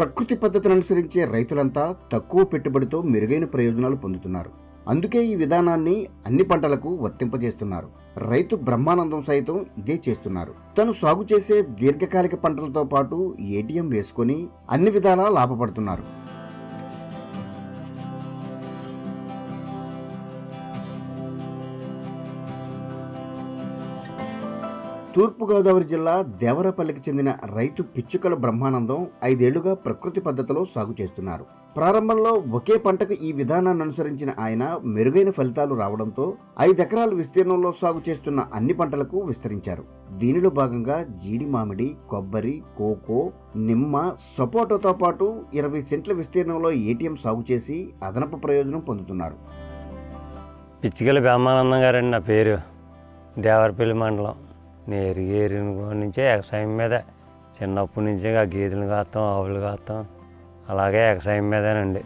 ప్రకృతి పద్ధతిని అనుసరించే రైతులంతా తక్కువ పెట్టుబడితో మెరుగైన ప్రయోజనాలు పొందుతున్నారు. అందుకే ఈ విధానాన్ని అన్ని పంటలకు వర్తింపజేస్తున్నారు. రైతు బ్రహ్మానందం సైతం ఇదే చేస్తున్నారు. తను సాగు చేసే దీర్ఘకాలిక పంటలతో పాటు ఏటీఎం వేసుకొని అన్ని విధాలా లాభపడుతున్నారు. తూర్పుగోదావరి జిల్లా దేవరపల్లికి చెందిన రైతు పిచ్చుకల బ్రహ్మానందం 5 ఏళ్లుగా ప్రకృతి పద్ధతిలో సాగు చేస్తున్నారు. ప్రారంభంలో ఒకే పంటకు ఈ విధానాన్ని అనుసరించిన ఆయన మెరుగైన ఫలితాలు రావడంతో 5 ఎకరాల విస్తీర్ణంలో సాగు చేస్తున్న అన్ని పంటలకు విస్తరించారు. దీనిలో భాగంగా జీడి మామిడి, కొబ్బరి, కోకో, నిమ్మ, సపోటాతో పాటు 20 సెంట్ల విస్తీర్ణంలో ఏటీఎం సాగు చేసి అదనపు ప్రయోజనం పొందుతున్నారు. పిచ్చుకల బ్రహ్మానందం గారండి నా పేరు. దేవరపల్లి మండలం. నేరుగేరిన నుంచే వ్యవసాయం మీద చిన్నప్పటి నుంచే ఆ గేదెలు కాస్తాం, ఆవులు కాస్తాం, అలాగే వ్యవసాయం మీదేనండి.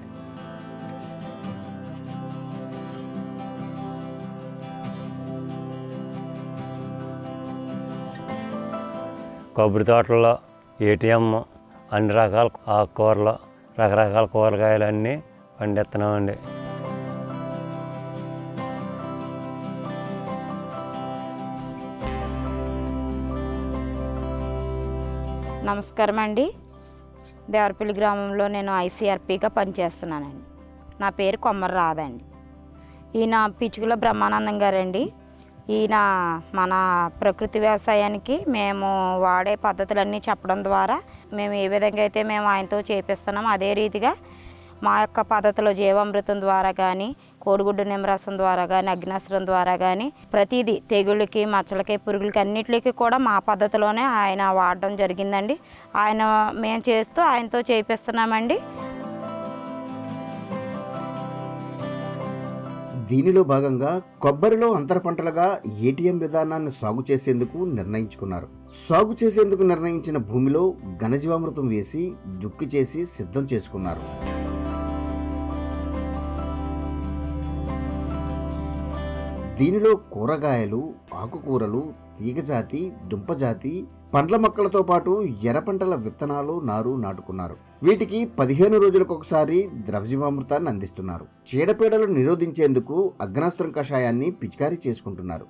కొబ్బరి తోటల్లో ఏటీఎం, అన్ని రకాల ఆకుకూరలు, రకరకాల కూరగాయలు అన్నీ పండిస్తున్నామండి. నమస్కారం అండి. దేవరపల్లి గ్రామంలో నేను ఐసీఆర్పీగా పనిచేస్తున్నానండి. నా పేరు కొమ్మరి రాదండి. ఈయన పిచ్చుకల బ్రహ్మానందం గారండి. ఈయన మన ప్రకృతి వ్యవసాయానికి మేము వాడే పద్ధతులన్నీ చెప్పడం ద్వారా మేము ఏ విధంగా అయితే మేము ఆయనతో చేపిస్తున్నామో అదే రీతిగా మా యొక్క పద్ధతిలో జీవామృతం ద్వారా కానీ, కోడిగుడ్డు నిమ్మరసం ద్వారా కానీ, అగ్నాస్త్రం ద్వారా కానీ ప్రతిదీ తెగుళ్ళకి, మచ్చలకి, పురుగులకి అన్నిటికీ కూడా మా పద్ధతిలోనే ఆయన వాడడం జరిగిందండి. మేము చేస్తూ ఆయనతో చేపిస్తున్నామండి. దీనిలో భాగంగా కొబ్బరిలో అంతర పంటలుగా ఏటీఎం విధానాన్ని సాగు చేసేందుకు నిర్ణయించుకున్నారు. సాగు చేసేందుకు నిర్ణయించిన భూమిలో ఘనజీవామృతం వేసి దుక్కి చేసి సిద్ధం చేసుకున్నారు. దీనిలో కూరగాయలు, ఆకుకూరలు, తీగజాతి, దుంపజాతి, పండ్ల మొక్కలతో పాటు ఎర్ర పంటల విత్తనాలు, నారు నాటుకున్నారు. వీటికి 15 రోజులకు ఒకసారి ద్రవజీవామృతాన్ని అందిస్తున్నారు. చీడపీడలు నిరోధించేందుకు అగ్నాస్త్రం కషాయాన్ని పిచికారీ చేసుకుంటున్నారు.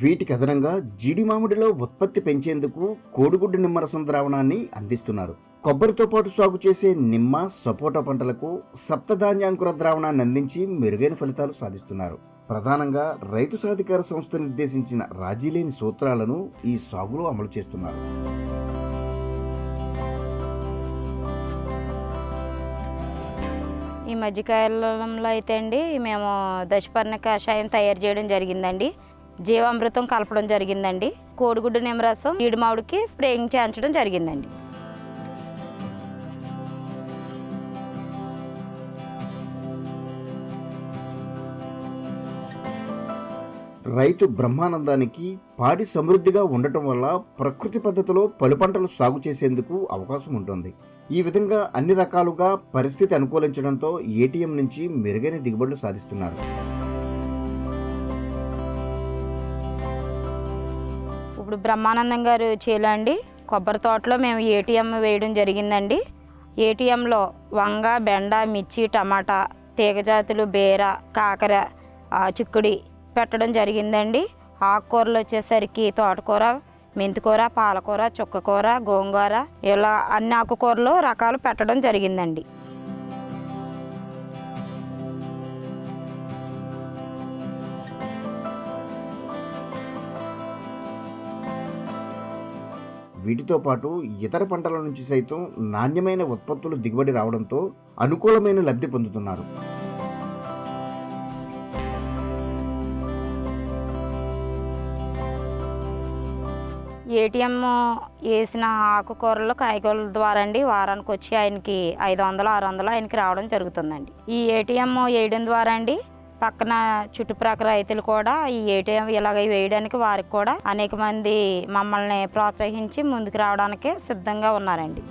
వీటికి అదనంగా జీడి మామిడిలో ఉత్పత్తి పెంచేందుకు కోడిగుడ్డు నిమ్మరసం ద్రావణాన్ని అందిస్తున్నారు. కొబ్బరితో పాటు సాగు చేసే నిమ్మ, సపోటా పంటలకు సప్తధాన్యాంకుర ద్రావణాన్ని అందించి మెరుగైన ఫలితాలు సాధిస్తున్నారు. ప్రధానంగా రైతు సాధికార సంస్థ నిర్దేశించిన రాజీలేని సూత్రాలను ఈ సాగులో అమలు చేస్తున్నారు. ఈ మధ్యకాలంలో అయితే అండి మేము దశపర్ణ కషాయం తయారు చేయడం జరిగిందండి. జీవామృతం కలపడం జరిగిందండి. కోడిగుడ్డు నిమ్మరసం ఈడు మామిడికి స్ప్రేయింగ్ చేయించడం జరిగిందండి. రైతు బ్రహ్మానందానికి పాడి సమృద్ధిగా ఉండటం వల్ల ప్రకృతి పద్ధతిలో పలు పంటలు సాగు చేసేందుకు అవకాశం ఉంటుంది. ఈ విధంగా అన్ని రకాలుగా పరిస్థితి అనుకూలించడంతో ఏటీఎం నుంచి మెరుగైన దిగుబడులు సాధిస్తున్నారు. ఇప్పుడు బ్రహ్మానందం గారు చేలండి కొబ్బరి తోటలో మేము ఏటీఎం వేయడం జరిగిందండి. ఏటీఎంలో వంగ, బెండ, మిర్చి, టమాటా, తీగజాతులు, బీర, కాకర, చిక్కుడి పెట్టడం జరిగిందండి. ఆకుకూరలు వచ్చేసరికి తోటకూర, మెంతికూర, పాలకూర, చుక్కకూర, గోంగూర ఇలా అన్ని ఆకుకూరలు రకాలు పెట్టడం జరిగిందండి. వీటితో పాటు ఇతర పంటల నుంచి సైతం నాణ్యమైన ఉత్పత్తులు దిగుబడి రావడంతో అనుకూలమైన లబ్ధి పొందుతున్నారు. ఏటీఎం వేసిన ఆకుకూరలు, కాయగూరల ద్వారా అండి వారానికి వచ్చి ఆయనకి 500, 600 ఆయనకి రావడం జరుగుతుందండి. ఈ ఏటీఎం వేయడం ద్వారా అండి పక్కన చుట్టుప్రక్కల రైతులు కూడా ఈ ఏటీఎం ఇలాగ వేయడానికి వారికి కూడా అనేక మంది మమ్మల్ని ప్రోత్సహించి ముందుకు రావడానికి సిద్ధంగా ఉన్నారండి.